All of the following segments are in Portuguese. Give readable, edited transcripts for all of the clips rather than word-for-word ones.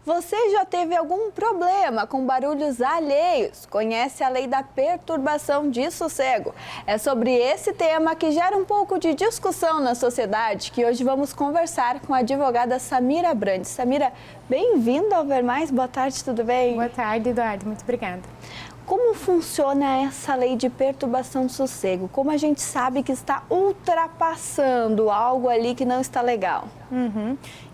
Você já teve algum problema com barulhos alheios? Conhece a lei da perturbação de sossego? É sobre esse tema que gera um pouco de discussão na sociedade que hoje vamos conversar com a advogada Samira Brandes. Samira, bem-vinda ao Ver Mais. Boa tarde, tudo bem? Boa tarde, Eduardo. Muito obrigada. Como funciona essa lei de perturbação do sossego? Como a gente sabe que está ultrapassando algo ali que não está legal?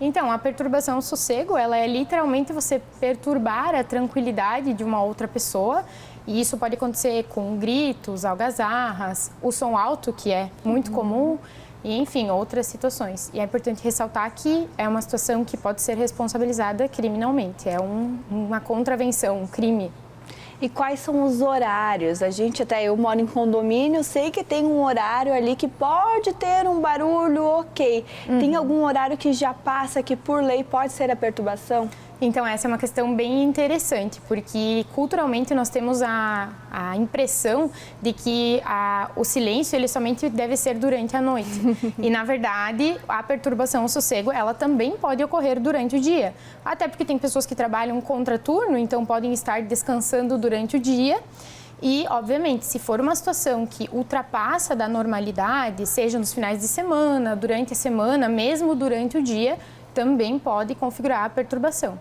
Então, a perturbação do sossego, ela é literalmente você perturbar a tranquilidade de uma outra pessoa. E isso pode acontecer com gritos, algazarras, o som alto, que é muito comum, e enfim, outras situações. E é importante ressaltar que é uma situação que pode ser responsabilizada criminalmente. É uma contravenção, um crime. E quais são os horários? Eu moro em condomínio, sei que tem um horário ali que pode ter um barulho, ok. Tem algum horário que já passa, que por lei pode ser a perturbação? Então, essa é uma questão bem interessante, porque culturalmente nós temos a impressão de que o silêncio ele somente deve ser durante a noite. E, na verdade, a perturbação, o sossego, ela também pode ocorrer durante o dia. Até porque tem pessoas que trabalham contraturno, então podem estar descansando durante o dia. E, obviamente, se for uma situação que ultrapassa da normalidade, seja nos finais de semana, durante a semana, mesmo durante o dia, também pode configurar a perturbação.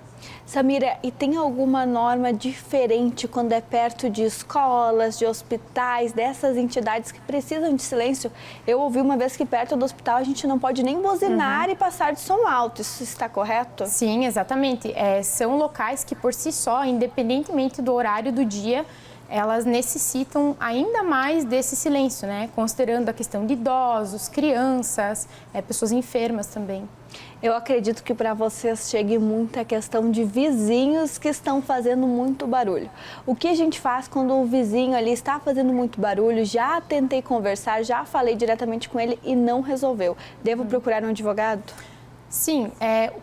Samira, e tem alguma norma diferente quando é perto de escolas, de hospitais, dessas entidades que precisam de silêncio? Eu ouvi uma vez que perto do hospital a gente não pode nem buzinar e passar de som alto. Isso está correto? Sim, exatamente. São locais que por si só, independentemente do horário do dia, elas necessitam ainda mais desse silêncio, né? Considerando a questão de idosos, crianças, pessoas enfermas também. Eu acredito que para vocês chegue muita questão de vizinhos que estão fazendo muito barulho. O que a gente faz quando o vizinho ali está fazendo muito barulho? Já tentei conversar, já falei diretamente com ele e não resolveu. Devo procurar um advogado? Sim,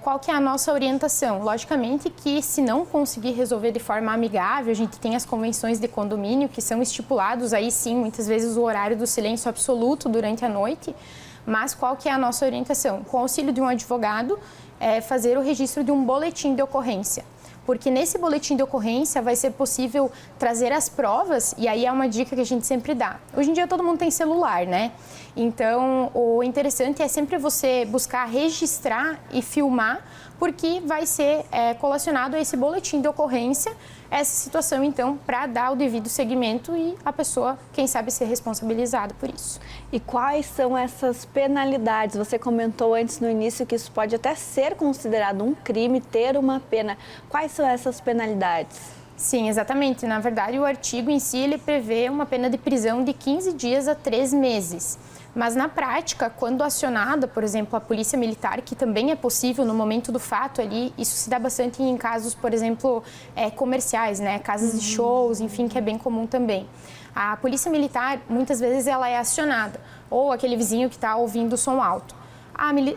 qual que é a nossa orientação? Logicamente que se não conseguir resolver de forma amigável, a gente tem as convenções de condomínio que são estipulados, aí sim, muitas vezes o horário do silêncio absoluto durante a noite, mas qual que é a nossa orientação? Com o auxílio de um advogado, fazer o registro de um boletim de ocorrência. Porque nesse boletim de ocorrência vai ser possível trazer as provas, e aí é uma dica que a gente sempre dá. Hoje em dia todo mundo tem celular, né? Então, o interessante é sempre você buscar registrar e filmar, porque vai ser colacionado a esse boletim de ocorrência essa situação, então, para dar o devido seguimento e a pessoa, quem sabe, ser responsabilizada por isso. E quais são essas penalidades? Você comentou antes no início que isso pode até ser considerado um crime, ter uma pena. Quais são essas penalidades? Sim, exatamente. Na verdade, o artigo em si, ele prevê uma pena de prisão de 15 dias a 3 meses. Mas na prática, quando acionada, por exemplo, a polícia militar, que também é possível no momento do fato ali, isso se dá bastante em casos, por exemplo, comerciais, né? Casas de shows, enfim, que é bem comum também. A polícia militar, muitas vezes, ela é acionada, ou aquele vizinho que está ouvindo o som alto.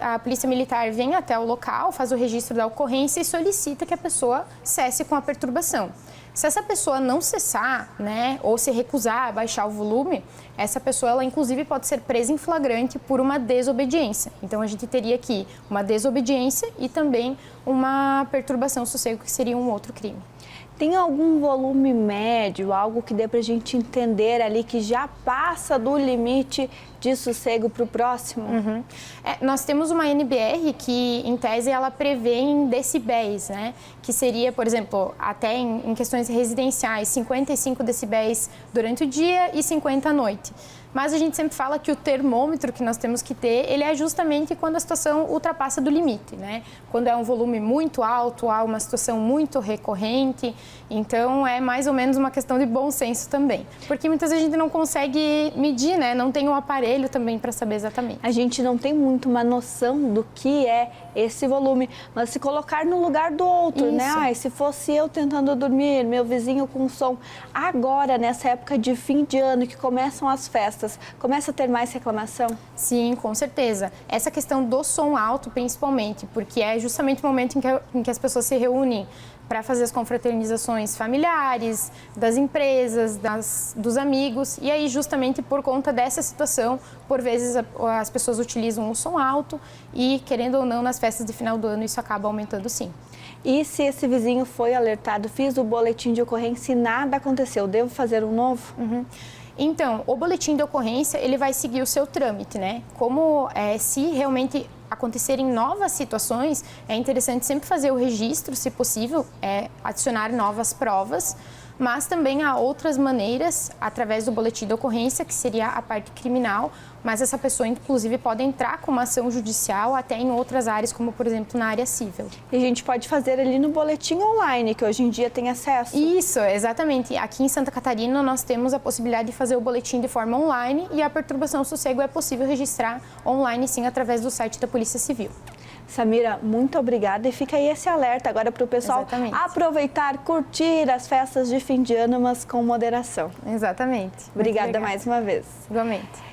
A polícia militar vem até o local, faz o registro da ocorrência e solicita que a pessoa cesse com a perturbação. Se essa pessoa não cessar, né, ou se recusar a baixar o volume, essa pessoa, ela inclusive pode ser presa em flagrante por uma desobediência. Então, a gente teria aqui uma desobediência e também uma perturbação do sossego, que seria um outro crime. Tem algum volume médio, algo que dê para a gente entender ali que já passa do limite de sossego para o próximo? Nós temos uma NBR que, em tese, ela prevê em decibéis, né? Que seria, por exemplo, até em questões residenciais, 55 decibéis durante o dia e 50 à noite. Mas a gente sempre fala que o termômetro que nós temos que ter, ele é justamente quando a situação ultrapassa do limite, né? Quando é um volume muito alto, há uma situação muito recorrente, então é mais ou menos uma questão de bom senso também. Porque muitas vezes a gente não consegue medir, né? Não tem um aparelho também para saber exatamente. A gente não tem muito uma noção do que é esse volume, mas se colocar no lugar do outro, Isso. né? Se fosse eu tentando dormir, meu vizinho com som, agora, nessa época de fim de ano, que começam as festas, festas, começa a ter mais reclamação? Sim, com certeza. Essa questão do som alto, principalmente, porque é justamente o momento em que as pessoas se reúnem para fazer as confraternizações familiares, das empresas, dos amigos. E aí, justamente por conta dessa situação, por vezes as pessoas utilizam o som alto e, querendo ou não, nas festas de final do ano, isso acaba aumentando sim. E se esse vizinho foi alertado, fiz o boletim de ocorrência e nada aconteceu, devo fazer um novo? Então, o boletim de ocorrência, ele vai seguir o seu trâmite, né? Como se realmente acontecerem novas situações, é interessante sempre fazer o registro, se possível, adicionar novas provas, mas também há outras maneiras, através do boletim de ocorrência, que seria a parte criminal, mas essa pessoa, inclusive, pode entrar com uma ação judicial até em outras áreas, como, por exemplo, na área civil. E a gente pode fazer ali no boletim online, que hoje em dia tem acesso. Isso, exatamente. Aqui em Santa Catarina, nós temos a possibilidade de fazer o boletim de forma online e a perturbação ao sossego é possível registrar online, sim, através do site da Polícia Civil. Samira, muito obrigada e fica aí esse alerta agora para o pessoal aproveitar, curtir as festas de fim de ano, mas com moderação. Exatamente. Obrigada mais uma vez. Igualmente.